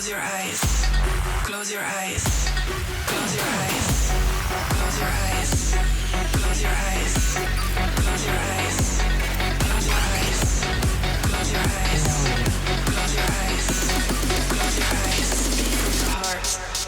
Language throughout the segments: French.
Close your eyes. Close your eyes. Close your eyes. Close your eyes. Close your eyes. Close your eyes. Close your eyes. Close your eyes. Close your eyes. Close your eyes. Speak from the heart.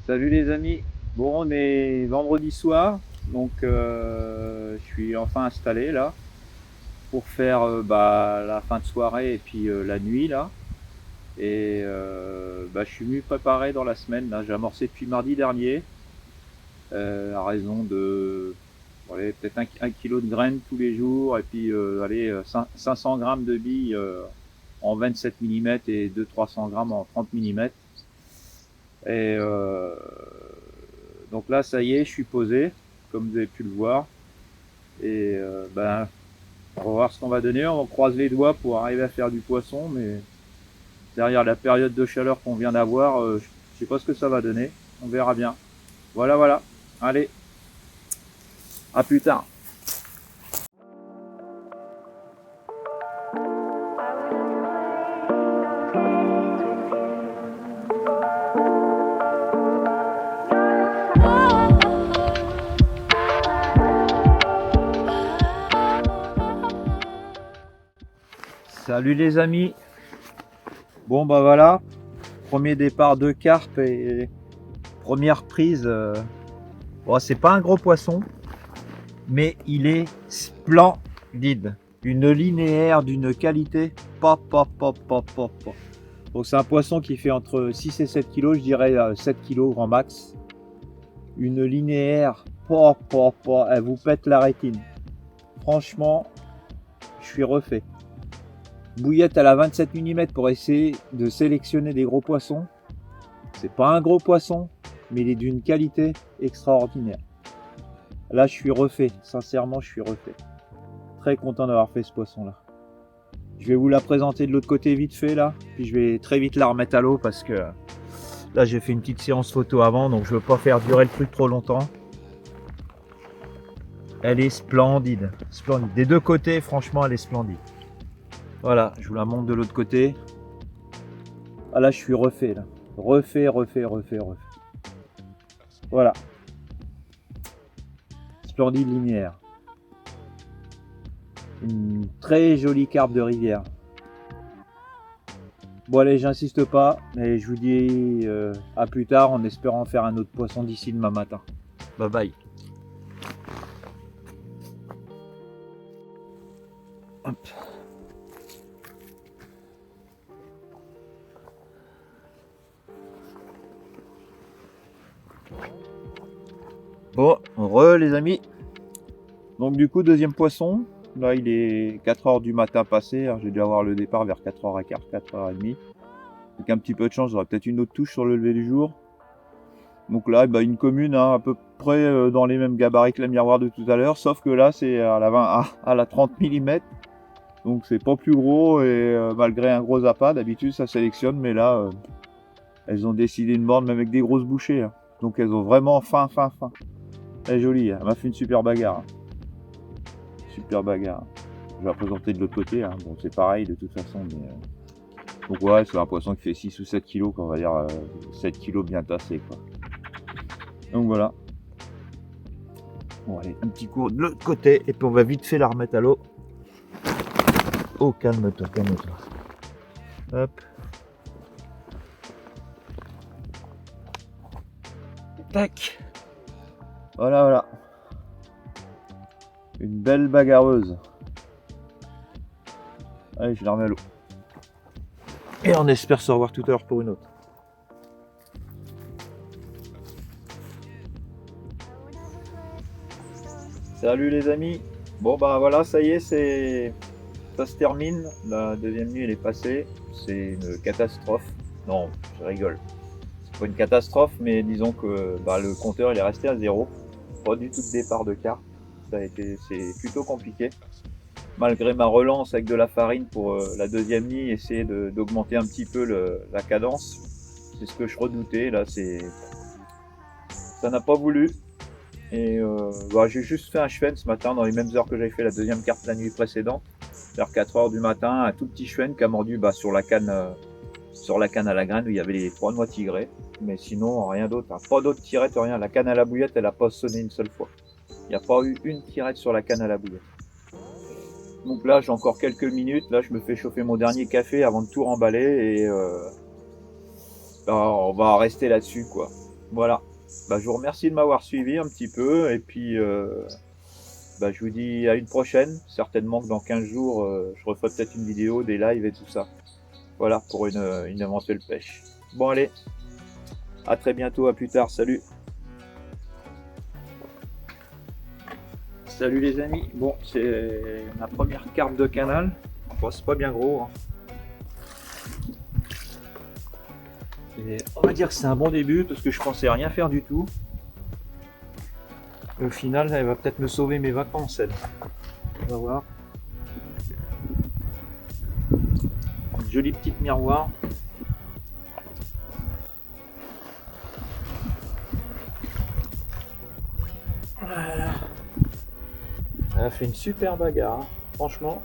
Salut les amis. Bon, on est vendredi soir, donc je suis enfin installé là pour faire la fin de soirée et puis la nuit là. Et je suis venu préparer dans la semaine là. J'ai amorcé depuis mardi dernier à raison de peut-être un kilo de graines tous les jours et puis 500 grammes de billes en 27 mm et 200-300 grammes en 30 mm. Et donc là, ça y est, je suis posé, comme vous avez pu le voir. Et on va voir ce qu'on va donner. On croise les doigts pour arriver à faire du poisson, mais derrière la période de chaleur qu'on vient d'avoir, je sais pas ce que ça va donner. On verra bien. Voilà, voilà. Allez, à plus tard. Salut les amis. Bon bah voilà, premier départ de carpe et première prise. Bon, c'est pas un gros poisson, mais il est splendide. Une linéaire d'une qualité pop. Donc c'est un poisson qui fait entre 6 et 7 kg, je dirais 7 kg grand max. Une linéaire elle vous pète la rétine. Franchement, je suis refait. Bouillette à la 27 mm pour essayer de sélectionner des gros poissons. C'est pas un gros poisson, mais il est d'une qualité extraordinaire. Là, je suis refait. Sincèrement, je suis refait. Très content d'avoir fait ce poisson-là. Je vais vous la présenter de l'autre côté vite fait là. Puis je vais très vite la remettre à l'eau parce que là, j'ai fait une petite séance photo avant, donc je veux pas faire durer le truc trop longtemps. Elle est splendide. Splendide. Des deux côtés, franchement, elle est splendide. Voilà, je vous la montre de l'autre côté. Ah là, je suis refait là. Refait. Voilà. Splendide linéaire. Une très jolie carpe de rivière. Bon allez, j'insiste pas, mais je vous dis à plus tard en espérant faire un autre poisson d'ici demain matin. Bye bye. Hop. Bon, les amis. Donc du coup, deuxième poisson. Là, il est 4h du matin passé. J'ai dû avoir le départ vers 4h15, 4h30. Avec un petit peu de chance, j'aurai peut-être une autre touche sur le lever du jour. Donc là, une commune à peu près dans les mêmes gabarits que la miroir de tout à l'heure. Sauf que là, c'est à la 30 mm. Donc c'est pas plus gros et malgré un gros appât, d'habitude ça sélectionne. Mais là, elles ont décidé de mordre même avec des grosses bouchées. Donc elles ont vraiment faim. Elle est jolie, elle m'a fait une super bagarre. Super bagarre. Je vais la présenter de l'autre côté. Bon, c'est pareil de toute façon. Mais, donc ouais, c'est un poisson qui fait 6 ou 7 kg, on va dire 7 kg bien tassé, quoi. Donc voilà. Bon allez, un petit coup de l'autre côté et puis on va vite fait la remettre à l'eau. Oh, calme-toi. Hop. Tac. Voilà. Une belle bagarreuse. Allez, je la remets à l'eau. Et on espère se revoir tout à l'heure pour une autre. Salut les amis. Bon voilà, ça y est, ça se termine. La deuxième nuit elle est passée. C'est une catastrophe. Non, je rigole. C'est pas une catastrophe, mais disons que le compteur il est resté à 0. Pas du tout de départ de carpe. C'est plutôt compliqué. Malgré ma relance avec de la farine pour la deuxième nuit, essayer d'augmenter un petit peu la cadence. C'est ce que je redoutais. Là, ça n'a pas voulu. Et j'ai juste fait un chuen ce matin dans les mêmes heures que j'avais fait la deuxième carpe la nuit précédente. Vers 4h du matin, un tout petit chuen qui a mordu sur la canne à la graine où il y avait les 3 noix tigrées. Mais sinon, rien d'autre. Pas d'autre tirette, rien. La canne à la bouillette, elle n'a pas sonné une seule fois. Il n'y a pas eu une tirette sur la canne à la bouillette. Donc là, j'ai encore quelques minutes. Là, je me fais chauffer mon dernier café avant de tout remballer. Et on va rester là-dessus, quoi. Voilà. Bah, je vous remercie de m'avoir suivi un petit peu et puis bah, je vous dis à une prochaine. Certainement que dans 15 jours, je referai peut-être une vidéo, des lives et tout ça. Voilà pour une éventuelle pêche. Bon allez, à très bientôt, à plus tard, salut. Salut les amis, bon c'est ma première carpe de canal. Bon, c'est pas bien gros, hein. Et on va dire que c'est un bon début parce que je pensais rien faire du tout. Au final, elle va peut-être me sauver mes vacances, elle. On va voir. Une jolie petite miroir. Voilà. Elle a fait une super bagarre, hein. Franchement.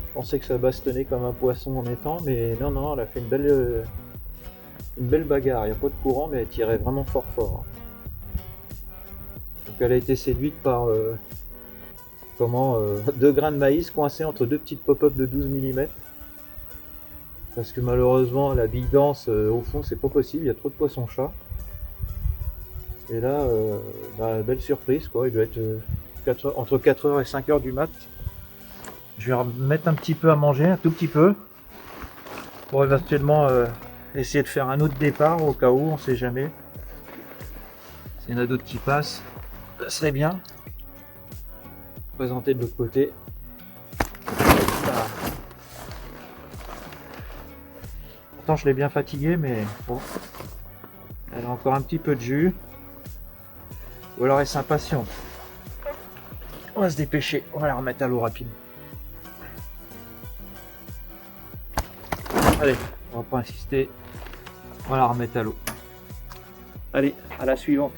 Je pensais que ça bastonnait comme un poisson en étang, mais non, non, elle a fait une belle bagarre. Il n'y a pas de courant, mais elle tirait vraiment fort fort. Donc elle a été séduite par 2 grains de maïs coincés entre 2 petites pop-up de 12 mm. Parce que malheureusement la bille danse au fond c'est pas possible, il y a trop de poissons-chats. Et là, belle surprise quoi, il doit être entre 4h et 5h du mat. Je vais remettre un petit peu à manger, un tout petit peu, pour éventuellement essayer de faire un autre départ au cas où, on sait jamais. S'il y en a d'autres qui passent, ça serait bien. Présenter de l'autre côté. Voilà. Pourtant je l'ai bien fatigué, mais bon, elle a encore un petit peu de jus. Ou alors elle s'impatiente. On va se dépêcher, on va la remettre à l'eau rapide. Allez, on va pas insister, on va la remettre à l'eau. Allez, à la suivante.